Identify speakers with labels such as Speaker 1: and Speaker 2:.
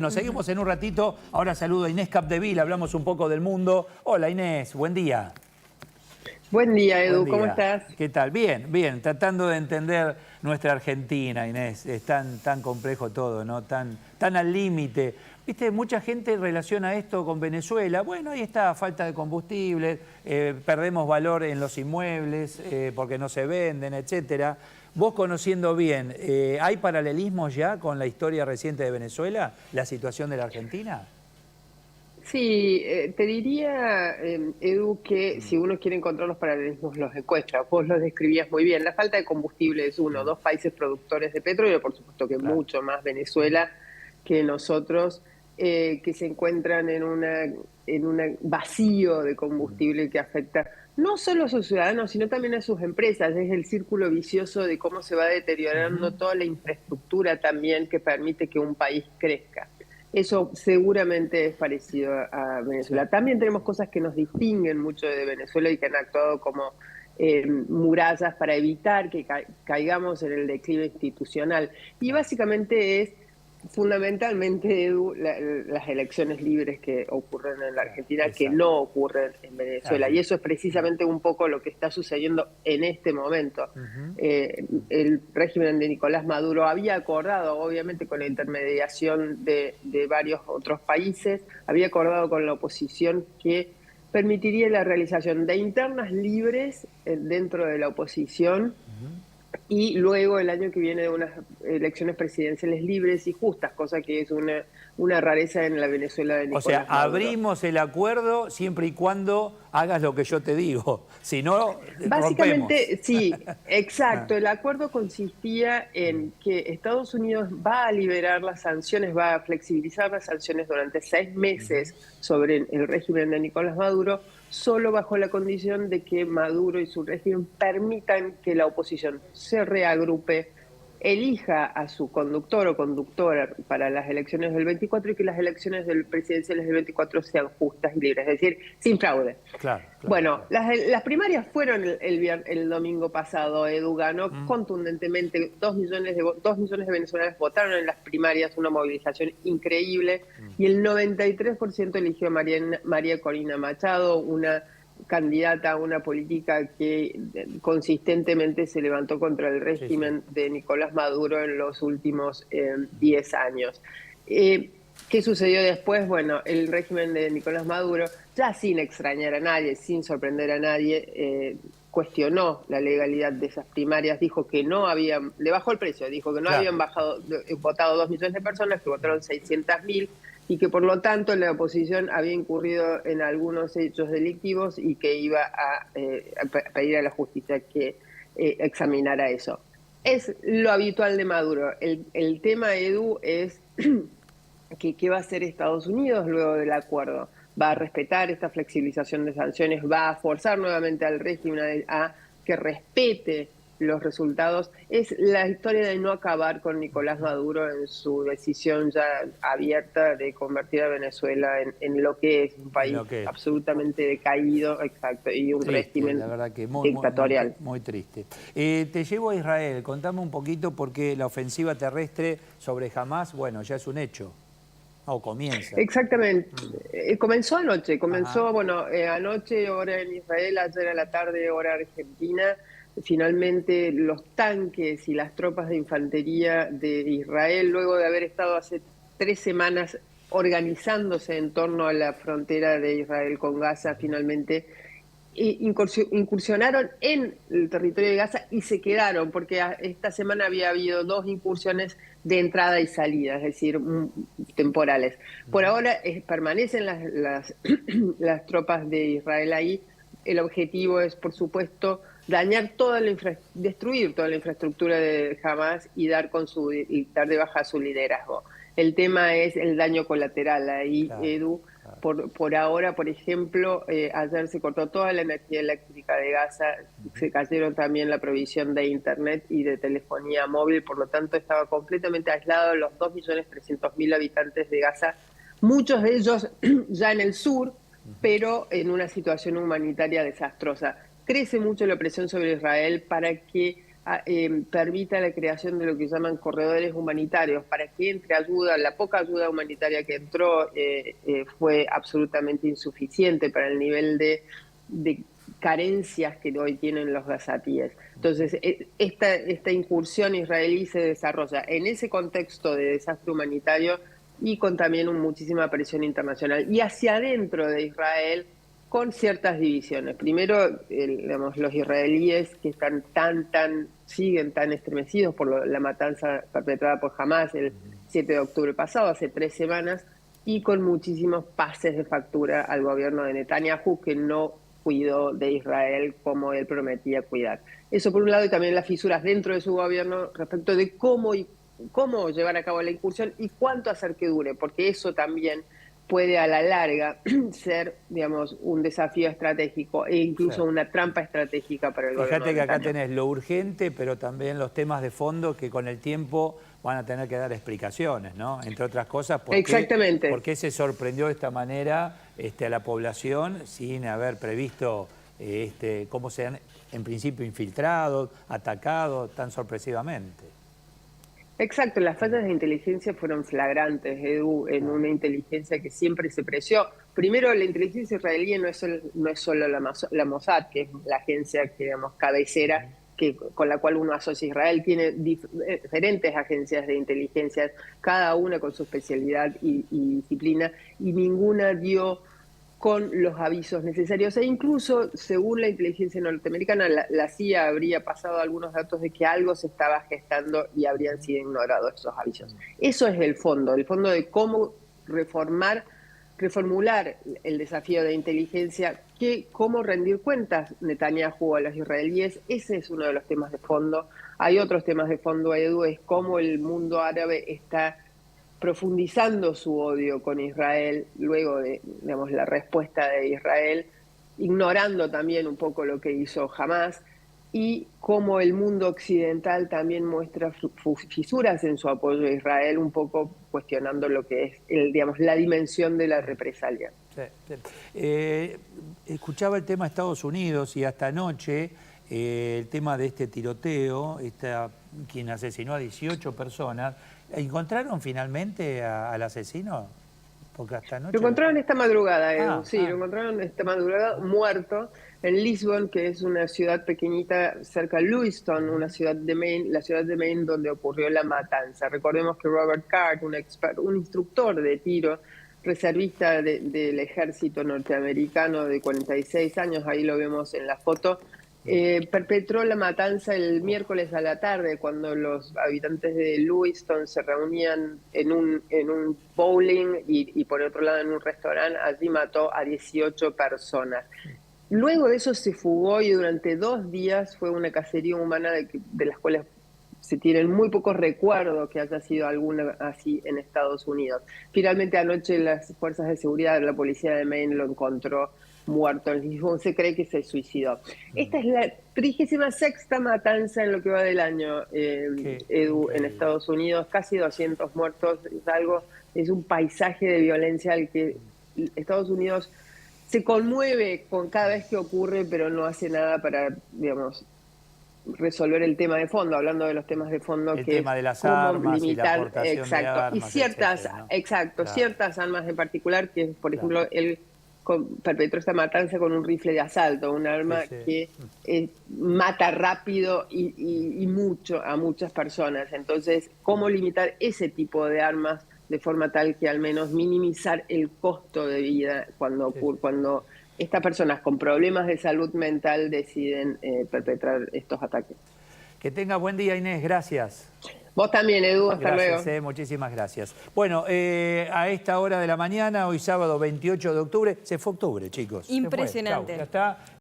Speaker 1: Nos seguimos en un ratito. Ahora saludo a Inés Capdevila, hablamos un poco del mundo. Hola Inés, buen día.
Speaker 2: Buen día,
Speaker 1: Buen
Speaker 2: Edu, ¿cómo
Speaker 1: día.
Speaker 2: estás?
Speaker 1: ¿Qué tal? Bien, bien. Tratando de entender nuestra Argentina, Inés. Es tan complejo todo, ¿no? Tan al límite. Viste, mucha gente relaciona esto con Venezuela. Bueno, ahí está, falta de combustible, perdemos valor en los inmuebles porque no se venden, etcétera. Vos conociendo bien, ¿hay paralelismos ya con la historia reciente de Venezuela, la situación de la Argentina?
Speaker 2: Sí, te diría, Edu, que si uno quiere encontrar los paralelismos, los encuentra. Vos los describías muy bien. La falta de combustible es uno, dos países productores de petróleo, por supuesto que
Speaker 1: Claro.
Speaker 2: mucho más Venezuela que nosotros, que se encuentran en un vacío de combustible que afecta no solo a sus ciudadanos, sino también a sus empresas. Es el círculo vicioso de cómo se va deteriorando toda la infraestructura también que permite que un país crezca. Eso seguramente es parecido a
Speaker 1: Sí.
Speaker 2: Venezuela. También tenemos cosas que nos distinguen mucho de Venezuela y que han actuado como murallas para evitar que caigamos en el declive institucional. Y
Speaker 1: Claro.
Speaker 2: básicamente es fundamentalmente, Edu, las elecciones libres que ocurren en la
Speaker 1: Claro,
Speaker 2: Argentina, que
Speaker 1: exacto.
Speaker 2: no ocurren en Venezuela.
Speaker 1: Claro.
Speaker 2: Y eso es precisamente un poco lo que está sucediendo en este momento. El régimen de Nicolás Maduro había acordado, obviamente con la intermediación de varios otros países, había acordado con la oposición que permitiría la realización de internas libres dentro de la oposición y luego el año que viene de unas elecciones presidenciales libres y justas, cosa que es una rareza en la Venezuela de
Speaker 1: O sea,
Speaker 2: Nicolás Maduro.
Speaker 1: abrimos el acuerdo siempre y cuando hagas lo que yo te digo. Si no, rompemos.
Speaker 2: Básicamente, sí, exacto. El acuerdo consistía en que Estados Unidos va a liberar las sanciones, va a flexibilizar las sanciones durante 6 meses sobre el régimen de Nicolás Maduro, solo bajo la condición de que Maduro y su régimen permitan que la oposición se reagrupe, elija a su conductor o conductora para las elecciones del 24 y que las elecciones presidenciales del 24 sean justas y libres, es decir, sin fraude.
Speaker 1: Claro, claro,
Speaker 2: Bueno,
Speaker 1: claro.
Speaker 2: las primarias fueron el domingo pasado. Edu ganó contundentemente. 2 millones de venezolanos votaron en las primarias, una movilización increíble. Y el 93% eligió a María Corina Machado, una candidata a una política que consistentemente se levantó contra el
Speaker 1: Sí, sí.
Speaker 2: régimen de Nicolás Maduro en los últimos 10 años. ¿Qué sucedió después? Bueno, el régimen de Nicolás Maduro, ya sin extrañar a nadie, sin sorprender a nadie, cuestionó la legalidad de esas primarias, dijo que no habían, le bajó el precio, dijo que no
Speaker 1: Claro.
Speaker 2: habían votado 2 millones de personas, que votaron 600.000 y que por lo tanto la oposición había incurrido en algunos hechos delictivos y que iba a pedir a la justicia que examinara eso. Es lo habitual de Maduro. El tema, Edu, es qué va a hacer Estados Unidos luego del acuerdo. ¿Va a respetar esta flexibilización de sanciones? ¿Va a forzar nuevamente al régimen a que respete los resultados? Es la historia de no acabar con Nicolás Maduro en su decisión ya abierta de convertir a Venezuela en lo que es un
Speaker 1: En
Speaker 2: país
Speaker 1: lo que es.
Speaker 2: absolutamente decaído, exacto, y un
Speaker 1: Triste,
Speaker 2: régimen
Speaker 1: la verdad que
Speaker 2: dictatorial.
Speaker 1: muy triste. Te llevo a Israel, contame un poquito porque la ofensiva terrestre sobre Hamás, bueno, ya es un hecho. O comienza.
Speaker 2: Exactamente. Comenzó anoche,
Speaker 1: Ajá.
Speaker 2: anoche, hora en Israel, ayer a la tarde, hora argentina. Finalmente los tanques y las tropas de infantería de Israel, luego de haber estado hace 3 semanas organizándose en torno a la frontera de Israel con Gaza, finalmente incursionaron en el territorio de Gaza y se quedaron, porque esta semana había habido 2 incursiones de entrada y salida, es decir, temporales. Por ahora permanecen las tropas de Israel ahí. El objetivo es, por supuesto, destruir toda la infraestructura de Hamas y dar de baja su liderazgo. El tema es el daño colateral. Ahí,
Speaker 1: Claro,
Speaker 2: Edu,
Speaker 1: claro.
Speaker 2: por ahora, por ejemplo, ayer se cortó toda la energía eléctrica de Gaza, se cayeron también la provisión de internet y de telefonía móvil, por lo tanto estaba completamente aislado los 2.300.000 habitantes de Gaza, muchos de ellos ya en el sur, pero en una situación humanitaria desastrosa. Crece mucho la presión sobre Israel para que permita la creación de lo que llaman corredores humanitarios para que entre ayuda. La poca ayuda humanitaria que entró fue absolutamente insuficiente para el nivel de carencias que hoy tienen los gazatíes. Entonces, esta incursión israelí se desarrolla en ese contexto de desastre humanitario y con también muchísima presión internacional. Y hacia adentro de Israel, con ciertas divisiones. Primero, digamos, los israelíes que están siguen tan estremecidos por la matanza perpetrada por Hamás el 7 de octubre pasado, hace 3 semanas, y con muchísimos pases de factura al gobierno de Netanyahu, que no cuidó de Israel como él prometía cuidar. Eso por un lado, y también las fisuras dentro de su gobierno respecto de cómo llevar a cabo la incursión y cuánto hacer que dure, porque eso también puede a la larga ser, digamos, un desafío estratégico e incluso una trampa estratégica para el gobierno.
Speaker 1: Fíjate que acá tenés lo urgente, pero también los temas de fondo que con el tiempo van a tener que dar explicaciones, ¿no? Entre otras cosas, ¿por qué se sorprendió de esta manera a la población sin haber previsto cómo se han, en principio, infiltrado, atacado tan sorpresivamente?
Speaker 2: Exacto, las fallas de inteligencia fueron flagrantes, Edu, en una inteligencia que siempre se preció. Primero, la inteligencia israelí no es solo la Mossad, que es la agencia que, digamos, cabecera con la cual uno asocia a Israel. Tiene diferentes agencias de inteligencia, cada una con su especialidad y disciplina, y ninguna dio con los avisos necesarios. E incluso, según la inteligencia norteamericana, la CIA habría pasado algunos datos de que algo se estaba gestando y habrían sido ignorados esos avisos. Eso es el fondo de cómo reformular el desafío de inteligencia, cómo rendir cuentas Netanyahu a los israelíes. Ese es uno de los temas de fondo. Hay otros temas de fondo, Edu, es cómo el mundo árabe está profundizando su odio con Israel luego de, digamos, la respuesta de Israel, ignorando también un poco lo que hizo Hamás, y cómo el mundo occidental también muestra fisuras en su apoyo a Israel, un poco cuestionando lo que es digamos, la dimensión de la represalia.
Speaker 1: Sí, sí. Escuchaba el tema de Estados Unidos y hasta anoche el tema de este tiroteo, quien asesinó a 18 personas. ¿Encontraron finalmente al asesino? Porque hasta anoche...
Speaker 2: Lo encontraron esta madrugada, Edu. Lo encontraron esta madrugada muerto en Lisbon, que es una ciudad pequeñita cerca de Lewiston, una ciudad de Maine, la ciudad de Maine donde ocurrió la matanza. Recordemos que Robert Card, un instructor de tiro, reservista del ejército norteamericano de 46 años, ahí lo vemos en la foto, perpetró la matanza el miércoles a la tarde cuando los habitantes de Lewiston se reunían en un bowling y por otro lado en un restaurante. Allí mató a 18 personas. Luego de eso se fugó y durante 2 días fue una cacería humana de las cuales se tienen muy pocos recuerdos que haya sido alguna así en Estados Unidos. Finalmente anoche las fuerzas de seguridad de la policía de Maine lo encontró muerto en Lisbon. Se cree que se suicidó. Esta es la 36ª matanza en lo que va del año, Edu, en Estados Unidos. Casi 200 muertos. Es un paisaje de violencia al que Estados Unidos se conmueve con cada vez que ocurre, pero no hace nada para, digamos, resolver el tema de fondo, hablando de los temas de fondo,
Speaker 1: el tema de las armas y la aportación de armas,
Speaker 2: y ciertas,
Speaker 1: etcétera, ¿no?
Speaker 2: Ciertas armas en particular, que por ejemplo él perpetró esta matanza con un rifle de asalto, un arma que mata rápido y mucho a muchas personas. Entonces, ¿cómo limitar ese tipo de armas de forma tal que al menos minimizar el costo de vida cuando estas personas con problemas de salud mental deciden perpetrar estos ataques?
Speaker 1: Que tenga buen día, Inés. Gracias.
Speaker 2: Vos también, Edu. Hasta luego.
Speaker 1: Muchísimas gracias. Bueno, a esta hora de la mañana, hoy sábado 28 de octubre, se fue octubre, chicos.
Speaker 3: Impresionante.
Speaker 1: Ya está.